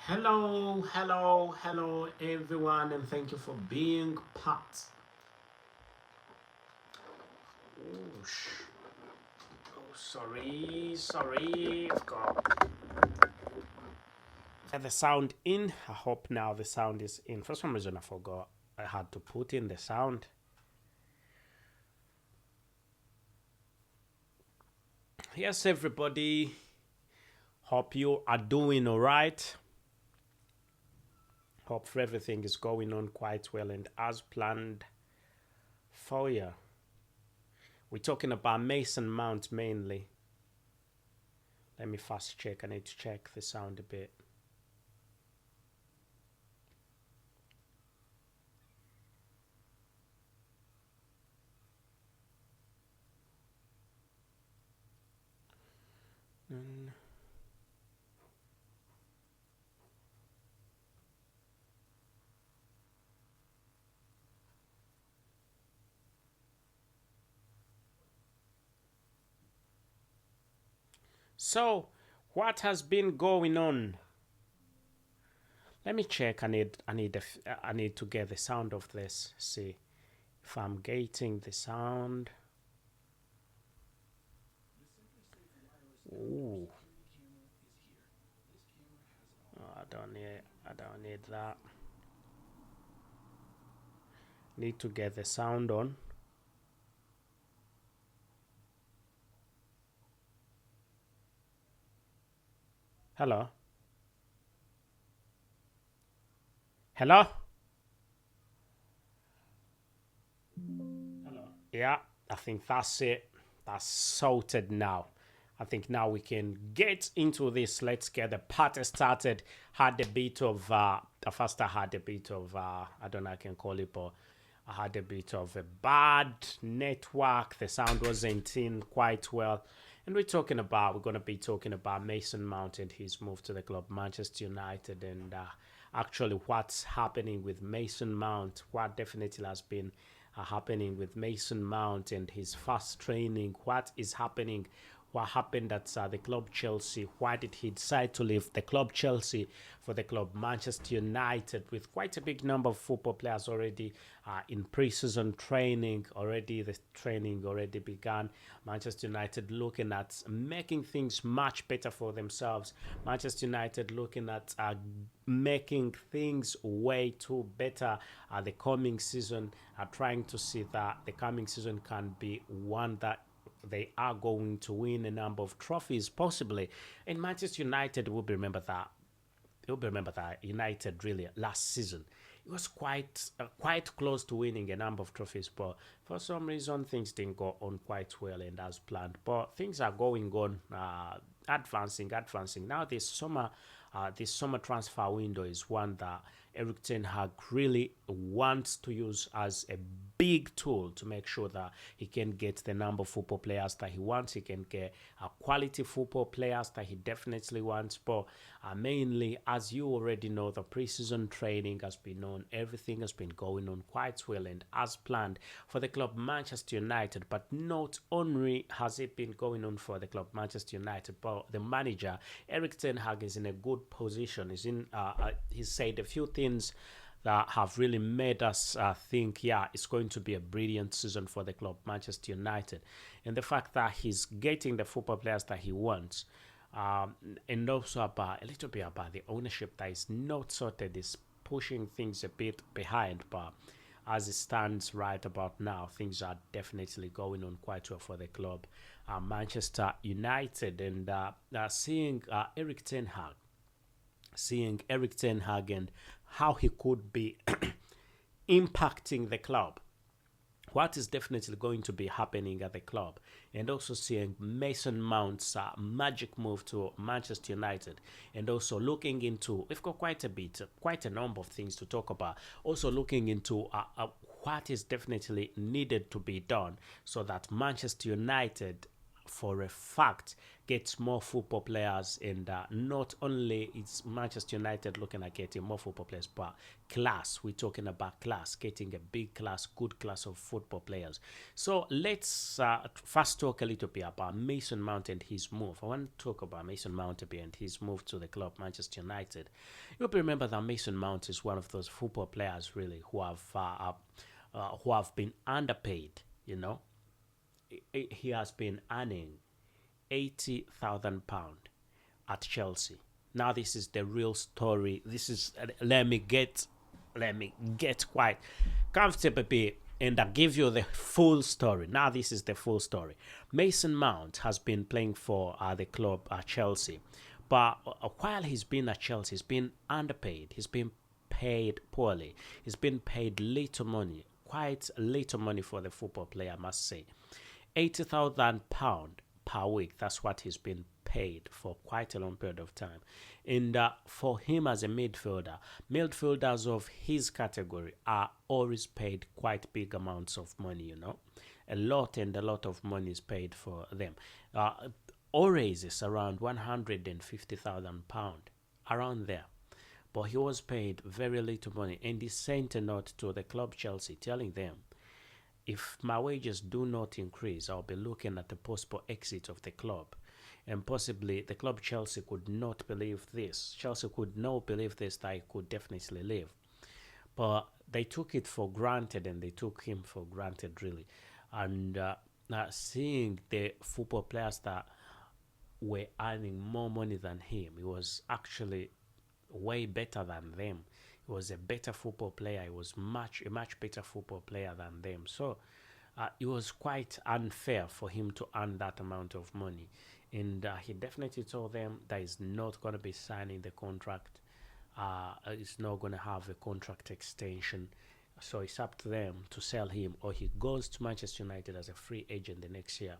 Hello, hello, hello, everyone, and thank you for being part. Oh, sorry. I've got the sound in. I hope now the sound is in. For some reason, I forgot. I had to put in the sound. Yes, everybody. Hope you are doing all right. Hope everything is going on quite well and as planned for you. We're talking about Mason Mount mainly. Let me fast check. I need to check the sound a bit. So, what has been going on? Let me check. I need to get the sound of this. See if I'm getting the sound. Ooh. Oh, I don't need that. Need to get the sound on. Hello. Hello. Hello. Yeah, I think that's it. That's sorted now. I think now we can get into this. Let's get the party started. Had a bit of first I had a bit of I don't know I can call it, but I had a bit of a bad network. The sound wasn't in quite well. And we're gonna be talking about Mason Mount and his move to the club Manchester United and actually what's happening with Mason Mount, what definitely has been happening with Mason Mount and his fast training, what is happening, what happened at the club Chelsea, why did he decide to leave the club Chelsea for the club Manchester United with quite a big number of football players already in pre-season training, already the training already began. Manchester United looking at making things much better for themselves. Manchester United looking at making things way too better the coming season, trying to see that the coming season can be one that they are going to win a number of trophies, possibly. And Manchester United will remember that. You'll remember that United really last season it was quite close to winning a number of trophies, but for some reason things didn't go on quite well and as planned. But things are going on, advancing. Now this summer transfer window is one that Eric Ten Hag really wants to use as a big tool to make sure that he can get the number of football players that he wants. He can get quality football players that he definitely wants. But mainly, as you already know, the preseason training has been on. Everything has been going on quite well and as planned for the club Manchester United. But not only has it been going on for the club Manchester United, but the manager Eric Ten Hag is in a good position. He's said a few things that have really made us think, yeah, it's going to be a brilliant season for the club, Manchester United. And the fact that he's getting the football players that he wants, and also about a little bit about the ownership that is not sorted, is pushing things a bit behind. But as it stands right about now, things are definitely going on quite well for the club, Manchester United. And seeing Eric Ten Hag and how he could be impacting the club, what is definitely going to be happening at the club, and also seeing Mason Mount's magic move to Manchester United, and also looking into, we've got quite a number of things to talk about, also looking into what is definitely needed to be done so that Manchester United for a fact gets more football players, and not only is Manchester United looking at getting more football players, but class. We're talking about class, getting a big class, good class of football players. So let's first talk a little bit about Mason Mount and his move. I want to talk about Mason Mount a bit and his move to the club Manchester United. You'll remember that Mason Mount is one of those football players really who have been underpaid. You know, he has been earning £80,000 at Chelsea. Now this is the real story. This is let me get quite comfortable a bit and I'll give you the full story. Now this is the full story. Mason Mount has been playing for the club Chelsea, but while he's been at Chelsea, he's been underpaid. He's been paid poorly. He's been paid little money, quite little money for the football player, I must say. £80,000 per week. That's what he's been paid for quite a long period of time. And for him as a midfielder, midfielders of his category are always paid quite big amounts of money, you know. A lot of money is paid for them. Always is around £150,000, around there. But he was paid very little money, and he sent a note to the club Chelsea telling them, if my wages do not increase, I'll be looking at the possible exit of the club. And possibly the club Chelsea could not believe this. Chelsea could not believe this, that he could definitely leave. But they took it for granted, and they took him for granted, really. And seeing the football players that were earning more money than him, he was actually way better than them. He was a better football player. He was a much better football player than them. So it was quite unfair for him to earn that amount of money. And he definitely told them that he's not going to be signing the contract. He's not going to have a contract extension. So it's up to them to sell him, or he goes to Manchester United as a free agent the next year.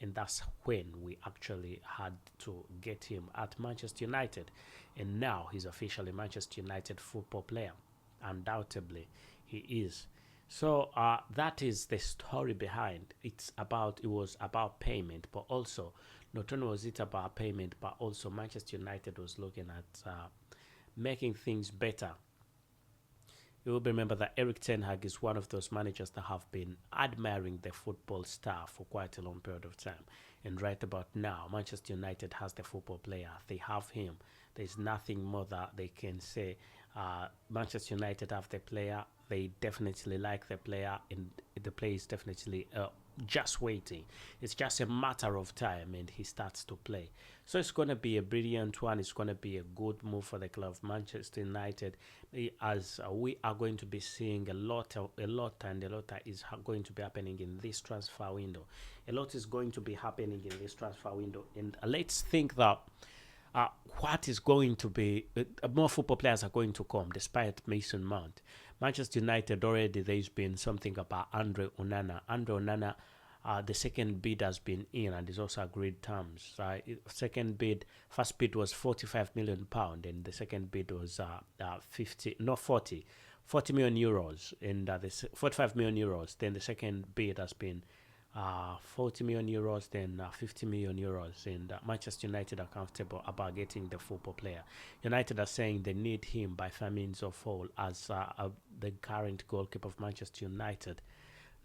And that's when we actually had to get him at Manchester United. And now he's officially a Manchester United football player. Undoubtedly, he is. So that is the story behind. It was about payment, but also not only was it about payment, but also Manchester United was looking at making things better. You will remember that Erik ten Hag is one of those managers that have been admiring the football star for quite a long period of time. And right about now, Manchester United has the football player. They have him. There's nothing more that they can say. Manchester United have the player. They definitely like the player, and the player is definitely just waiting. It's just a matter of time, and he starts to play. So it's going to be a brilliant one. It's going to be a good move for the club of Manchester United, as we are going to be seeing a lot that is going to be happening in this transfer window. A lot is going to be happening in this transfer window, and let's think that what is going to be more football players are going to come despite Mason Mount. Manchester United already, there's been something about Andre Onana. The second bid has been in and is also agreed terms. First bid was £45 million, and the second bid was 40 million euros, and the 45 million euros. Then the second bid has been 40 million euros, then 50 million euros, and Manchester United are comfortable about getting the football player. United are saying they need him by fair means or foul as the current goalkeeper of Manchester United.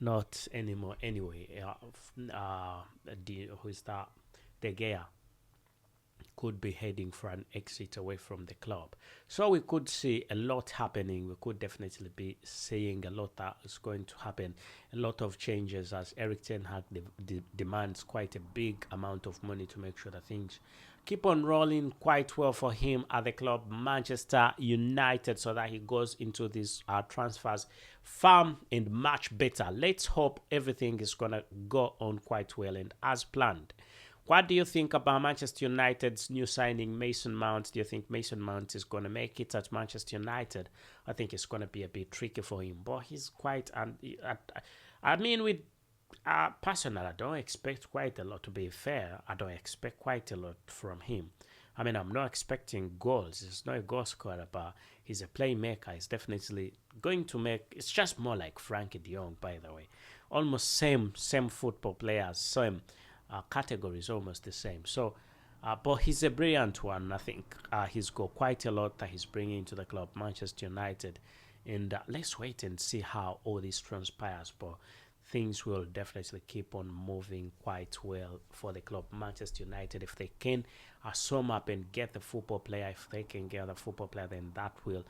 Not anymore anyway. Who is that? De Gea could be heading for an exit away from the club. So we could see a lot happening. We could definitely be seeing a lot that is going to happen. A lot of changes as Erik ten Hag demands quite a big amount of money to make sure that things keep on rolling quite well for him at the club Manchester United, so that he goes into these transfers firm and much better. Let's hope everything is going to go on quite well and as planned. What do you think about Manchester United's new signing, Mason Mount? Do you think Mason Mount is going to make it at Manchester United? I think it's going to be a bit tricky for him, but he's quite... personally, I don't expect quite a lot, to be fair. I don't expect quite a lot from him. I mean, I'm not expecting goals. He's not a goal scorer, but he's a playmaker. He's definitely going to make... It's just more like Frankie de Jong, by the way. Almost same football players, same category is almost the same. So, but he's a brilliant one. I think he's got quite a lot that he's bringing to the club, Manchester United. And let's wait and see how all this transpires. But things will definitely keep on moving quite well for the club, Manchester United. If they can sum up and get the football player, if they can get the football player, then that will.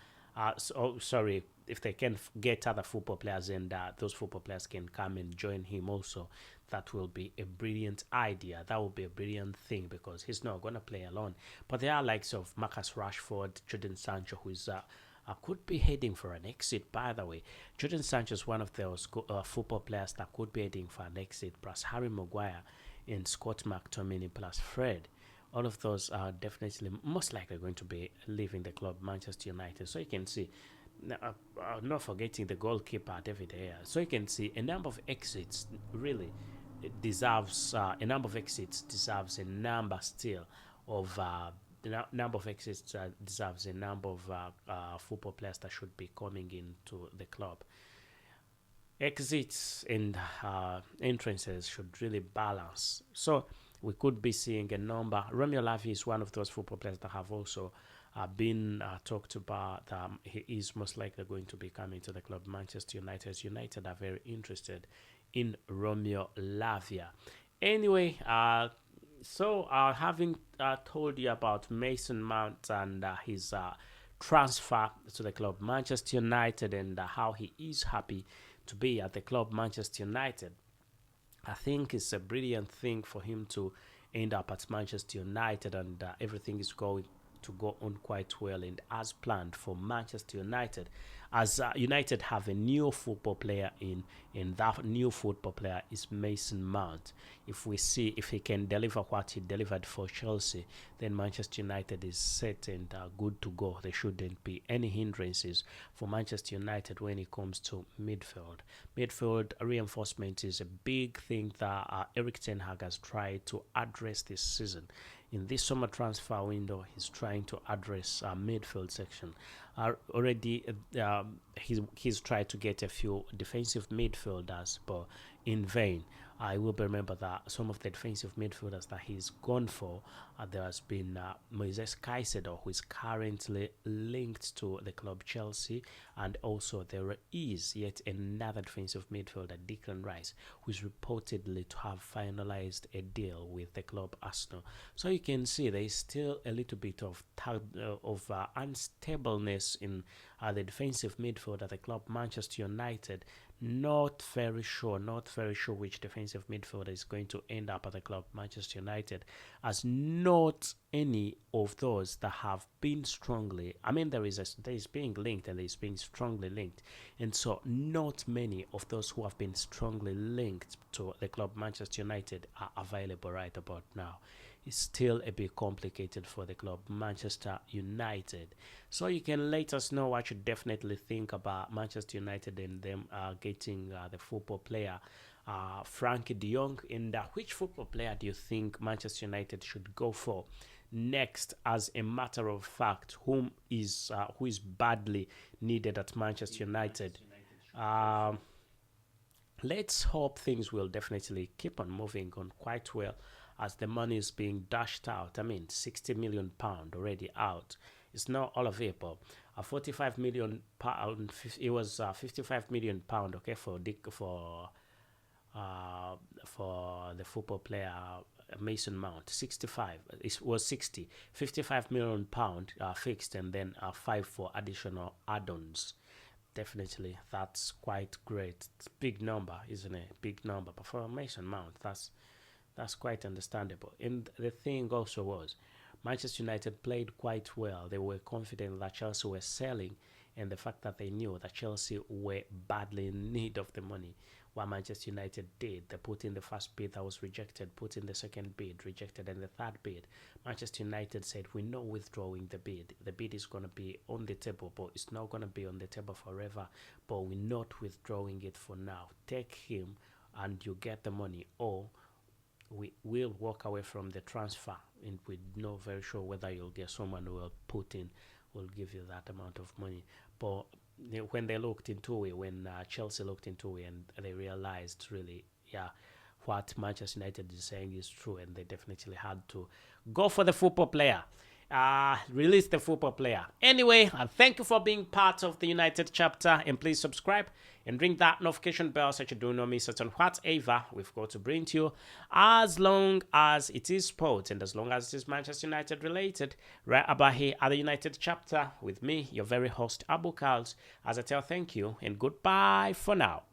Sorry, if they can get other football players and those football players can come and join him also, that will be a brilliant idea. That will be a brilliant thing because he's not going to play alone. But there are likes of Marcus Rashford, Jadon Sancho, who's could be heading for an exit, by the way. Jadon Sancho is one of those football players that could be heading for an exit, plus Harry Maguire and Scott McTominay plus Fred. All of those are definitely most likely going to be leaving the club, Manchester United. So you can see, not forgetting the goalkeeper, David Gea. So you can see a number of exits really deserves a number of exits deserves a number still of the number of exits deserves a number of football players that should be coming into the club. Exits and entrances should really balance. So we could be seeing a number. Romeo Lavia is one of those football players that have also been talked about. He is most likely going to be coming to the club, Manchester United. United are very interested in Romeo Lavia. Anyway, so having told you about Mason Mount and his transfer to the club, Manchester United, and how he is happy to be at the club, Manchester United, I think it's a brilliant thing for him to end up at Manchester United, and everything is going to go on quite well and as planned for Manchester United, as United have a new football player in that new football player is Mason Mount. If we see if he can deliver what he delivered for Chelsea, then Manchester United is set and good to go. There shouldn't be any hindrances for Manchester United when it comes to midfield. Midfield reinforcement is a big thing that Erik ten Hag has tried to address this season. In this summer transfer window, he's trying to address midfield section. Already, he's tried to get a few defensive midfielders, but in vain. I will remember that some of the defensive midfielders that he's gone for, there has been Moises Caicedo, who is currently linked to the club Chelsea, and also there is yet another defensive midfielder, Declan Rice, who is reportedly to have finalized a deal with the club Arsenal. So you can see there is still a little bit of unstableness in the defensive midfield at the club Manchester United. Not very sure which defensive midfielder is going to end up at the club Manchester United, as not any of those that have been strongly, I mean there is being linked and there is being strongly linked, and so not many of those who have been strongly linked to the club Manchester United are available right about now. It's still a bit complicated for the club Manchester United. So you can let us know what you definitely think about Manchester United and them getting the football player Frankie de Jong, and which football player do you think Manchester United should go for next? As a matter of fact, who is badly needed at Manchester United? Let's hope things will definitely keep on moving on quite well, as the money is being dashed out. I mean, £60 million already out. It's not all of it, but £45 million. It was £55 million, okay, for the football player Mason Mount. 65. It was 60. £55 million fixed, and then 5 for additional add-ons. Definitely, that's quite great. It's a big number, isn't it? Big number, but for Mason Mount, that's quite understandable. And the thing also was, Manchester United played quite well. They were confident that Chelsea were selling, and the fact that they knew that Chelsea were badly in need of the money. What Manchester United did, they put in the first bid that was rejected, put in the second bid, rejected, and the third bid. Manchester United said, we're not withdrawing the bid. The bid is going to be on the table, but it's not going to be on the table forever, but we're not withdrawing it for now. Take him and you get the money, or we will walk away from the transfer, and we're not very sure whether you'll get someone who will give you that amount of money. But when they looked into it, when Chelsea looked into it, and they realized really, yeah, what Manchester United is saying is true, and they definitely had to go for the football player. Release the football player. Anyway, thank you for being part of the United chapter, and please subscribe and ring that notification bell so you do not miss out on whatever we've got to bring to you, as long as it is sport and as long as it is Manchester United related, right about here at the United chapter with me, your very host Abu KALS, as I tell thank you and goodbye for now.